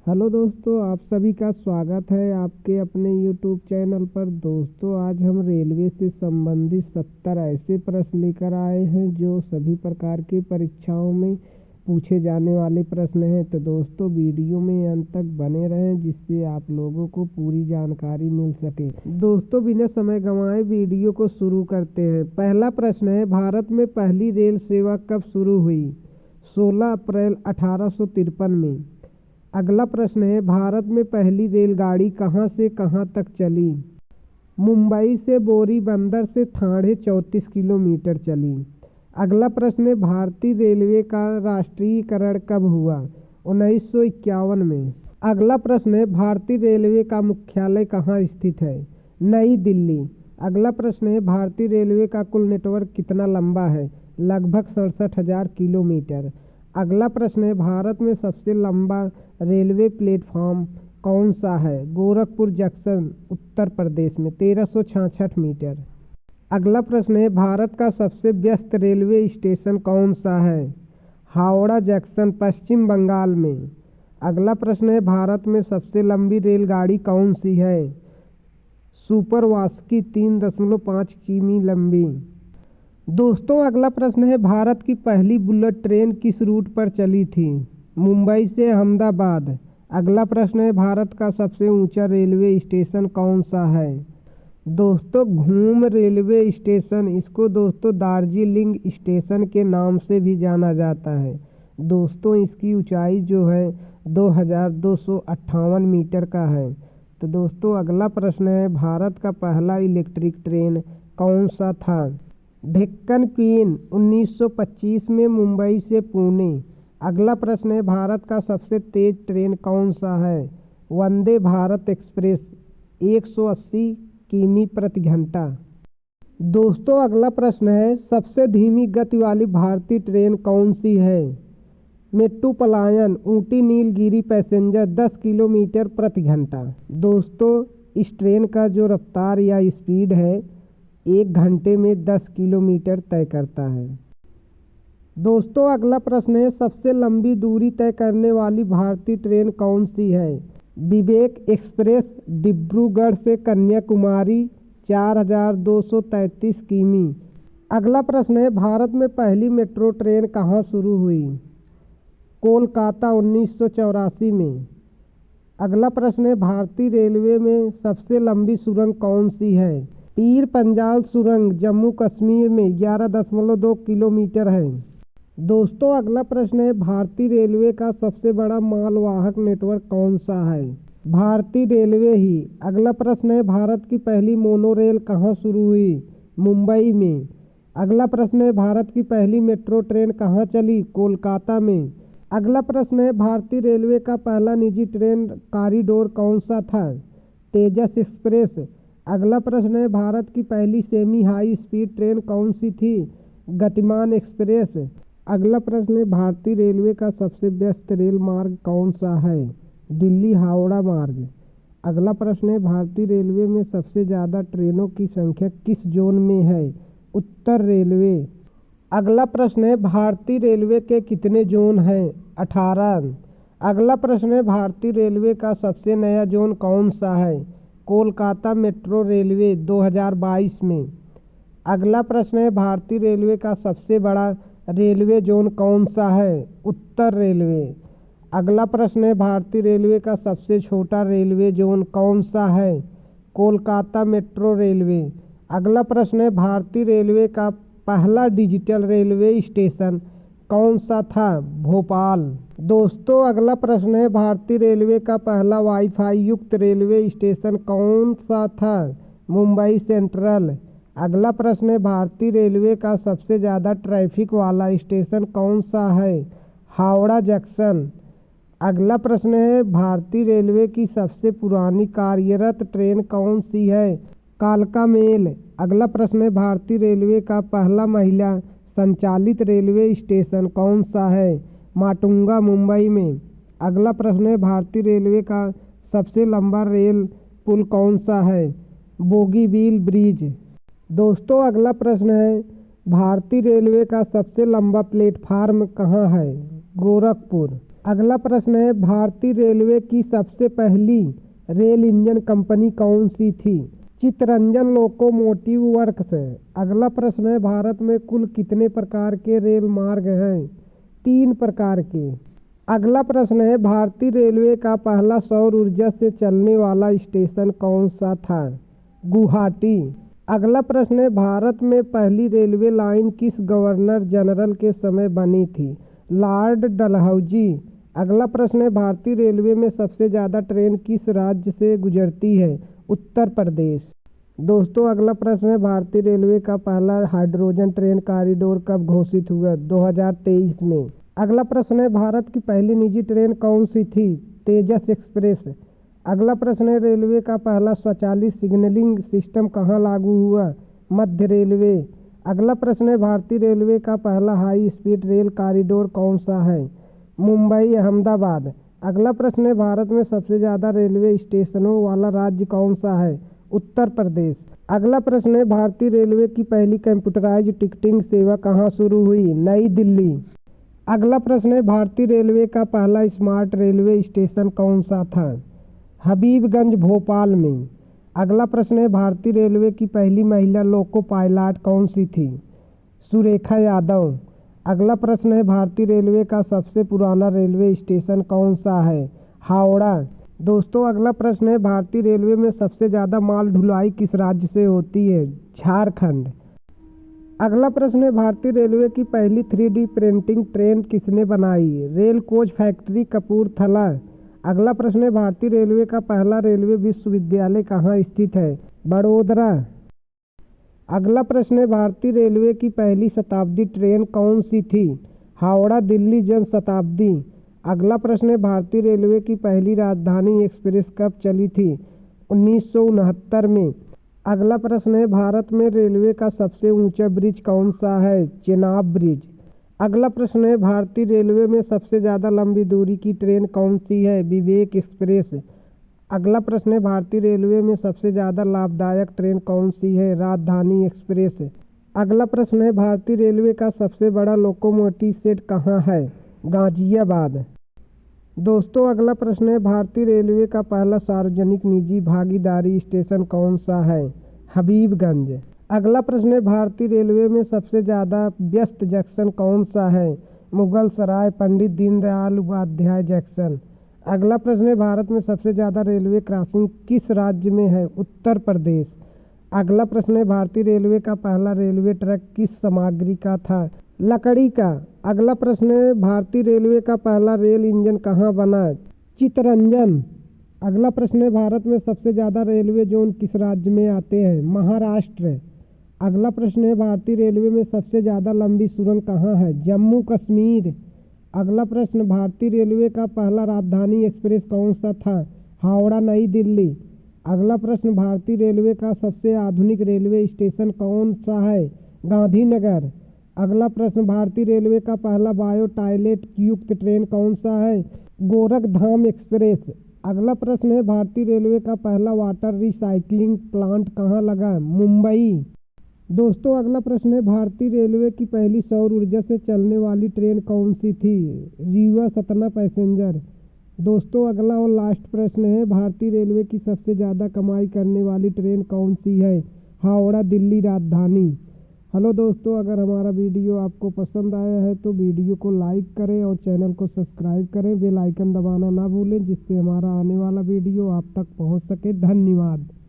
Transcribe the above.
Hello दोस्तों, आप सभी का स्वागत है आपके अपने यूट्यूब चैनल पर। दोस्तों, आज हम रेलवे से संबंधित 70 ऐसे प्रश्न लेकर आए हैं जो सभी प्रकार की परीक्षाओं में पूछे जाने वाले प्रश्न हैं। तो दोस्तों, वीडियो में अंत तक बने रहें जिससे आप लोगों को पूरी जानकारी मिल सके। दोस्तों, बिना समय गंवाए वीडियो को शुरू करते हैं। पहला प्रश्न है, भारत में पहली रेल सेवा कब शुरू हुई? 16 अप्रैल 1853 में। अगला प्रश्न है, भारत में पहली रेलगाड़ी कहाँ से कहाँ तक चली? मुंबई से बोरीबंदर से ठाणे 34 किलोमीटर चली। अगला प्रश्न है, भारतीय रेलवे का राष्ट्रीयकरण कब हुआ? 1951 में। अगला प्रश्न है, भारतीय रेलवे का मुख्यालय कहाँ स्थित है? नई दिल्ली। अगला प्रश्न है, भारतीय रेलवे का कुल नेटवर्क कितना लंबा है? लगभग 67,000 किलोमीटर। अगला प्रश्न है, भारत में सबसे लंबा रेलवे प्लेटफॉर्म कौन सा है? गोरखपुर जंक्शन, उत्तर प्रदेश में, 1366 मीटर। अगला प्रश्न है, भारत का सबसे व्यस्त रेलवे स्टेशन कौन सा है? हावड़ा जंक्शन, पश्चिम बंगाल में। अगला प्रश्न है, भारत में सबसे लंबी रेलगाड़ी कौन सी है? सुपरवास्की, 3.5 किमी लंबी। दोस्तों, अगला प्रश्न है, भारत की पहली बुलेट ट्रेन किस रूट पर चली थी? मुंबई से अहमदाबाद। अगला प्रश्न है, भारत का सबसे ऊंचा रेलवे स्टेशन कौन सा है? दोस्तों, घूम रेलवे स्टेशन, इसको दोस्तों दार्जिलिंग स्टेशन के नाम से भी जाना जाता है। दोस्तों, इसकी ऊंचाई जो है 2258 मीटर का है। तो दोस्तों, अगला प्रश्न है, भारत का पहला इलेक्ट्रिक ट्रेन कौन सा था? डेक्कन क्वीन, 1925 में, मुंबई से पुणे। अगला प्रश्न है, भारत का सबसे तेज ट्रेन कौन सा है? वंदे भारत एक्सप्रेस, 180 किमी प्रति घंटा। दोस्तों, अगला प्रश्न है, सबसे धीमी गति वाली भारतीय ट्रेन कौन सी है? मेट्टुपलायन, ऊटी नीलगिरी पैसेंजर, 10 किलोमीटर प्रति घंटा। दोस्तों, इस ट्रेन का जो रफ्तार या स्पीड है 1 घंटे में 10 किलोमीटर तय करता है। दोस्तों, अगला प्रश्न है, सबसे लंबी दूरी तय करने वाली भारतीय ट्रेन कौन सी है? विवेक एक्सप्रेस, डिब्रूगढ़ से कन्याकुमारी, 4233 किमी। अगला प्रश्न है, भारत में पहली मेट्रो ट्रेन कहाँ शुरू हुई? कोलकाता, 1984 में। अगला प्रश्न है, भारतीय रेलवे में सबसे लंबी सुरंग कौन सी है? पीर पंजाल सुरंग, जम्मू कश्मीर में, 11.2 किलोमीटर है। दोस्तों, अगला प्रश्न है, भारतीय रेलवे का सबसे बड़ा मालवाहक नेटवर्क कौन सा है? भारतीय रेलवे ही। अगला प्रश्न है, भारत की पहली मोनोरेल कहाँ शुरू हुई? मुंबई में। अगला प्रश्न है, भारत की पहली मेट्रो ट्रेन कहाँ चली? कोलकाता में। अगला प्रश्न है, भारतीय रेलवे का पहला निजी ट्रेन कॉरिडोर कौन सा था? तेजस एक्सप्रेस। अगला प्रश्न है, भारत की पहली सेमी हाई स्पीड ट्रेन कौन सी थी? गतिमान एक्सप्रेस। अगला प्रश्न है, भारतीय रेलवे का सबसे व्यस्त रेल मार्ग कौन सा है? दिल्ली हावड़ा मार्ग। अगला प्रश्न है, भारतीय रेलवे में सबसे ज़्यादा ट्रेनों की संख्या किस जोन में है? उत्तर रेलवे। अगला प्रश्न है, भारतीय रेलवे के कितने जोन हैं? 18। अगला प्रश्न है, भारतीय रेलवे का सबसे नया जोन कौन सा है? कोलकाता मेट्रो रेलवे, 2022 में। अगला प्रश्न है, भारतीय रेलवे का सबसे बड़ा रेलवे जोन कौन सा है? उत्तर रेलवे। अगला प्रश्न है, भारतीय रेलवे का सबसे छोटा रेलवे जोन कौन सा है? Kolkata metro railway. अगला प्रश्न है, भारतीय रेलवे का पहला डिजिटल रेलवे स्टेशन कौन सा था? भोपाल। दोस्तों, अगला प्रश्न है, भारतीय रेलवे का पहला वाईफाई युक्त रेलवे स्टेशन कौन सा था? मुंबई सेंट्रल। अगला प्रश्न है, भारतीय रेलवे का सबसे ज़्यादा ट्रैफिक वाला स्टेशन कौन सा है? हावड़ा जंक्शन। अगला प्रश्न है, भारतीय रेलवे की सबसे पुरानी कार्यरत ट्रेन कौन सी है? कालका मेल। अगला प्रश्न है, भारतीय रेलवे का पहला महिला संचालित रेलवे स्टेशन कौन सा है? माटुंगा, मुंबई में। अगला प्रश्न है, भारतीय रेलवे का सबसे लंबा रेल पुल कौन सा है? बोगीबील ब्रिज। दोस्तों, अगला प्रश्न है, भारतीय रेलवे का सबसे लंबा प्लेटफार्म कहाँ है? गोरखपुर। अगला प्रश्न है, भारतीय रेलवे की सबसे पहली रेल इंजन कंपनी कौन सी थी? चित्तरंजन लोकोमोटिव वर्क्स है। अगला प्रश्न है, भारत में कुल कितने प्रकार के रेल मार्ग हैं? 3 प्रकार के। अगला प्रश्न है, भारतीय रेलवे का पहला सौर ऊर्जा से चलने वाला स्टेशन कौन सा था? गुवाहाटी। अगला प्रश्न है, भारत में पहली रेलवे लाइन किस गवर्नर जनरल के समय बनी थी? लॉर्ड डलहौजी। अगला प्रश्न है, भारतीय रेलवे में सबसे ज़्यादा ट्रेन किस राज्य से गुजरती है? उत्तर प्रदेश। दोस्तों अगला प्रश्न है, भारतीय रेलवे का पहला हाइड्रोजन ट्रेन कॉरिडोर कब घोषित हुआ? 2023 में। अगला प्रश्न है, भारत की पहली निजी ट्रेन कौन सी थी? तेजस एक्सप्रेस। अगला प्रश्न है, रेलवे का पहला स्वचालित सिग्नलिंग सिस्टम कहाँ लागू हुआ? मध्य रेलवे। अगला प्रश्न है, भारतीय रेलवे का पहला हाई स्पीड रेल कॉरिडोर कौन सा है? मुंबई अहमदाबाद। अगला प्रश्न है, भारत में सबसे ज़्यादा रेलवे स्टेशनों वाला राज्य कौन सा है? उत्तर प्रदेश। अगला प्रश्न है, भारतीय रेलवे की पहली कंप्यूटराइज्ड टिकटिंग सेवा कहाँ शुरू हुई? नई दिल्ली। अगला प्रश्न है, भारतीय रेलवे का पहला स्मार्ट रेलवे स्टेशन कौन सा था? हबीबगंज भोपाल में। अगला प्रश्न है, भारतीय रेलवे की पहली महिला लोको पायलट कौन सी थी? सुरेखा यादव। अगला प्रश्न है, भारतीय रेलवे का सबसे पुराना रेलवे स्टेशन कौन सा है? हावड़ा। दोस्तों अगला प्रश्न है, भारतीय रेलवे में सबसे ज़्यादा माल ढुलाई किस राज्य से होती है? झारखंड। अगला प्रश्न है, भारतीय रेलवे की पहली 3D प्रिंटिंग ट्रेन किसने बनाई? Rail coach factory Kapurthala. अगला प्रश्न है, भारतीय रेलवे का पहला रेलवे विश्वविद्यालय कहाँ स्थित है? बड़ोदरा। अगला प्रश्न है, भारतीय रेलवे की पहली शताब्दी ट्रेन कौन सी थी? हावड़ा दिल्ली जन शताब्दी। अगला प्रश्न है, भारतीय रेलवे की पहली राजधानी एक्सप्रेस कब चली थी? 1969 में। अगला प्रश्न है, भारत में रेलवे का सबसे ऊंचा ब्रिज कौन सा है? चेनाब ब्रिज। अगला प्रश्न है, भारतीय रेलवे में सबसे ज़्यादा लंबी दूरी की ट्रेन कौन सी है? विवेक एक्सप्रेस। अगला प्रश्न है, भारतीय रेलवे में सबसे ज़्यादा लाभदायक ट्रेन कौन सी है? राजधानी एक्सप्रेस। अगला प्रश्न है, भारतीय रेलवे का सबसे बड़ा लोकोमोटिव शेड कहाँ है? गाजियाबाद। दोस्तों अगला प्रश्न है, भारतीय रेलवे का पहला सार्वजनिक निजी भागीदारी स्टेशन कौन सा है? हबीबगंज। अगला प्रश्न है, भारतीय रेलवे में सबसे ज़्यादा व्यस्त जंक्शन कौन सा है? मुगल सराय पंडित दीनदयाल उपाध्याय जंक्शन। अगला प्रश्न है, भारत में सबसे ज़्यादा रेलवे क्रॉसिंग किस राज्य में है? उत्तर प्रदेश। अगला प्रश्न है, भारतीय रेलवे का पहला रेलवे ट्रैक किस सामग्री का था? लकड़ी का। अगला प्रश्न है, भारतीय रेलवे का पहला रेल इंजन कहाँ बना? चित्तरंजन। अगला प्रश्न है, भारत में सबसे ज़्यादा रेलवे जोन किस राज्य में आते हैं? महाराष्ट्र। अगला प्रश्न है, भारतीय रेलवे में सबसे ज़्यादा लंबी सुरंग कहाँ है? जम्मू कश्मीर। अगला प्रश्न, भारतीय रेलवे का पहला राजधानी एक्सप्रेस कौन सा था? हावड़ा नई दिल्ली। अगला प्रश्न, भारतीय रेलवे का सबसे आधुनिक रेलवे स्टेशन कौन सा है? गांधीनगर। अगला प्रश्न, भारतीय रेलवे का पहला बायो टॉयलेट युक्त ट्रेन कौन सा है? गोरखधाम एक्सप्रेस। अगला प्रश्न है, भारतीय रेलवे का पहला वाटर रिसाइकलिंग प्लांट कहाँ लगा? मुंबई। दोस्तों अगला प्रश्न है, भारतीय रेलवे की पहली सौर ऊर्जा से चलने वाली ट्रेन कौन सी थी? रीवा सतना पैसेंजर। दोस्तों अगला और लास्ट प्रश्न है, भारतीय रेलवे की सबसे ज़्यादा कमाई करने वाली ट्रेन कौन सी है? हावड़ा दिल्ली राजधानी। हेलो दोस्तों, अगर हमारा वीडियो आपको पसंद आया है तो वीडियो को लाइक करें और चैनल को सब्सक्राइब करें, बेल आइकन दबाना ना भूलें जिससे हमारा आने वाला वीडियो आप तक पहुंच सके। धन्यवाद।